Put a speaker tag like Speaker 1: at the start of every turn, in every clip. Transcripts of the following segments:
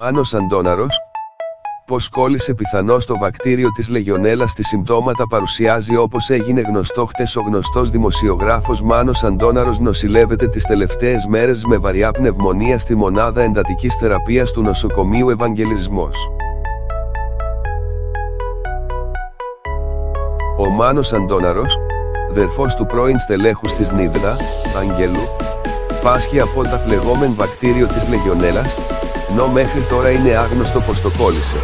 Speaker 1: Μάνος Αντώναρος. Πώς κόλλησε πιθανώς το βακτήριο της Λεγιονέλας? Τι συμπτώματα παρουσιάζει? Όπως έγινε γνωστό χτες, ο γνωστός δημοσιογράφος Μάνος Αντώναρος νοσηλεύεται τις τελευταίες μέρες με βαριά πνευμονία στη μονάδα εντατικής θεραπείας του νοσοκομείου Ευαγγελισμός. Ο Μάνος Αντώναρος, δερφός του πρώην στελέχους της Νίδρα, Αγγέλου, πάσχει από τα φλεγόμενο βακτήριο της Λεγιονέλας, ενώ μέχρι τώρα είναι άγνωστο πως το κόλλησε.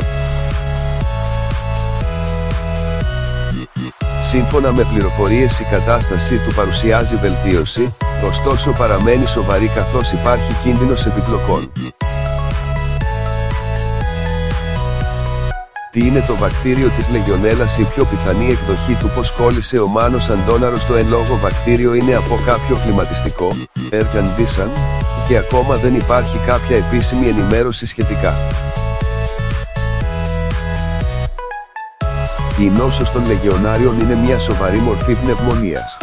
Speaker 1: Σύμφωνα με πληροφορίες, η κατάστασή του παρουσιάζει βελτίωση, ωστόσο παραμένει σοβαρή καθώς υπάρχει κίνδυνος επιπλοκών. Τι είναι το βακτήριο της Λεγιονέλας? Η πιο πιθανή εκδοχή του πώς κόλλησε ο Μάνος Αντώναρος το εν λόγω βακτήριο είναι από κάποιο κλιματιστικό, air condition, και ακόμα δεν υπάρχει κάποια επίσημη ενημέρωση σχετικά. Η νόσος των Λεγεωνάριων είναι μια σοβαρή μορφή πνευμονίας.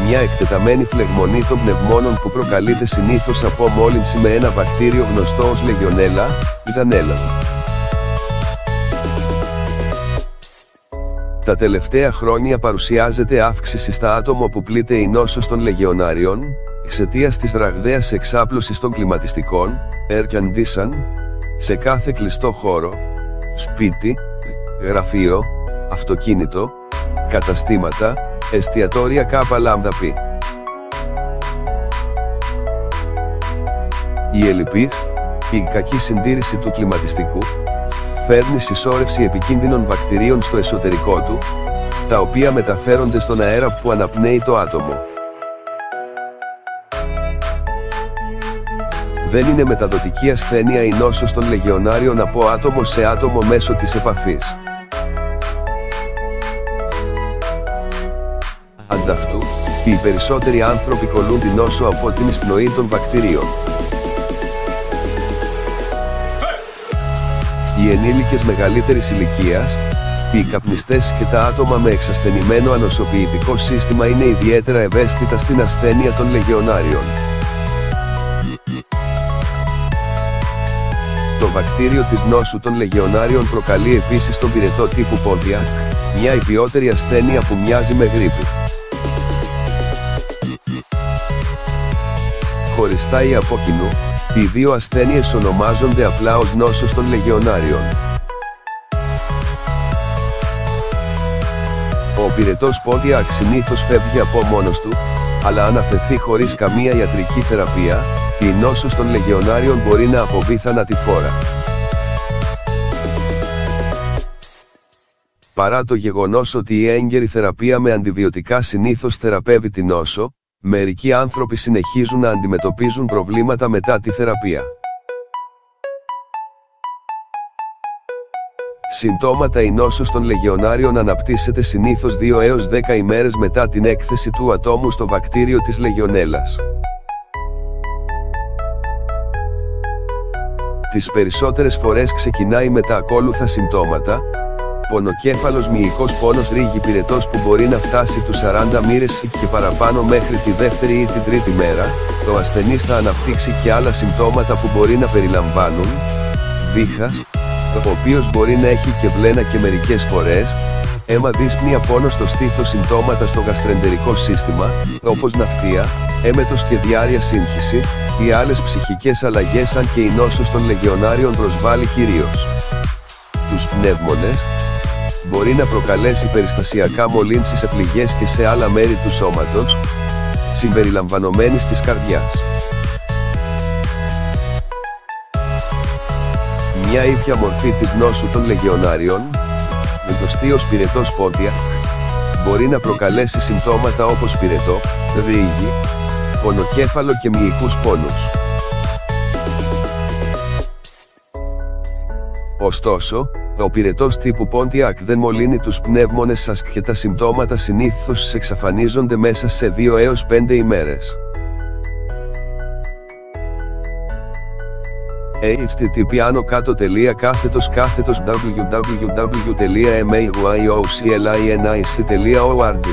Speaker 1: Μια εκτεταμένη φλεγμονή των πνευμόνων που προκαλείται συνήθως από μόλυνση με ένα βακτήριο γνωστό ως Λεγιονέλα, Ιδανέλα. Τα τελευταία χρόνια παρουσιάζεται αύξηση στα άτομα που πλήττει η νόσος των Λεγεωνάριων, εξαιτίας της ραγδαίας εξάπλωσης των κλιματιστικών, air condition, σε κάθε κλειστό χώρο, σπίτι, γραφείο, αυτοκίνητο, καταστήματα, εστιατόρια ΚΛΠ. Η ελλειπής, η κακή συντήρηση του κλιματιστικού, φέρνει συσσόρευση επικίνδυνων βακτηρίων στο εσωτερικό του, τα οποία μεταφέρονται στον αέρα που αναπνέει το άτομο. Δεν είναι μεταδοτική ασθένεια η νόσος των Λεγεωνάριων από άτομο σε άτομο μέσω της επαφής. Ανταυτού, οι περισσότεροι άνθρωποι κολλούν την νόσο από την εισπνοή των βακτηρίων. Οι ενήλικες μεγαλύτερης ηλικίας, οι καπνιστές και τα άτομα με εξασθενημένο ανοσοποιητικό σύστημα είναι ιδιαίτερα ευαίσθητα στην ασθένεια των Λεγεωνάριων. Το βακτήριο της νόσου των Λεγεωνάριων προκαλεί επίσης τον πυρετό τύπου Πόντιακ, μια ιδιότερη ασθένεια που μοιάζει με γρίπη. Χωριστά ή από κοινού, οι δύο ασθένειες ονομάζονται απλά ως νόσος των Λεγεωνάριων. Ο πυρετός Πόντιακ συνήθως φεύγει από μόνος του, αλλά αν αφαιθεί χωρίς καμία ιατρική θεραπεία, η νόσος των Λεγεωνάριων μπορεί να αποβεί θανατηφόρα. Παρά το γεγονός ότι η έγκαιρη θεραπεία με αντιβιωτικά συνήθως θεραπεύει την νόσο, μερικοί άνθρωποι συνεχίζουν να αντιμετωπίζουν προβλήματα μετά τη θεραπεία. Συμπτώματα. Η νόσος των Λεγεωνάριων αναπτύσσεται συνήθως 2 έως 10 ημέρες μετά την έκθεση του ατόμου στο βακτήριο της Λεγεωνέλας. Τις περισσότερες φορές ξεκινάει με τα ακόλουθα συμπτώματα: πονοκέφαλος, μυϊκός πόνος, ρίγη, πυρετός που μπορεί να φτάσει τους 40 μοίρες και παραπάνω μέχρι τη δεύτερη ή την τρίτη μέρα. Ο ασθενής θα αναπτύξει και άλλα συμπτώματα που μπορεί να περιλαμβάνουν βήχας, ο οποίος μπορεί να έχει και βλένα και μερικές φορές, αίμα, δύσπνοια, πόνο στο στήθος, συμπτώματα στο γαστρεντερικό σύστημα, όπως ναυτία, έμετος και διάρρεια, σύγχυση, ή άλλες ψυχικές αλλαγές, αν και η νόσος των Λεγεωνάριων προσβάλλει κυρίως τους πνεύμονες. Μπορεί να προκαλέσει περιστασιακά μολύνσεις σε πληγές και σε άλλα μέρη του σώματος, συμπεριλαμβανομένης της καρδιάς. Μια ήπια μορφή της νόσου των Λεγεωνάριων, γνωστή ως πυρετός Πόντιακ, μπορεί να προκαλέσει συμπτώματα όπως πυρετό, ρίγη, πονοκέφαλο και μυϊκούς πόνους. Ωστόσο, ο πυρετός τύπου Πόντιακ δεν μολύνει τους πνεύμονες σας και τα συμπτώματα συνήθως εξαφανίζονται μέσα σε 2 έως 5 ημέρες. http://www.mayocclinic.org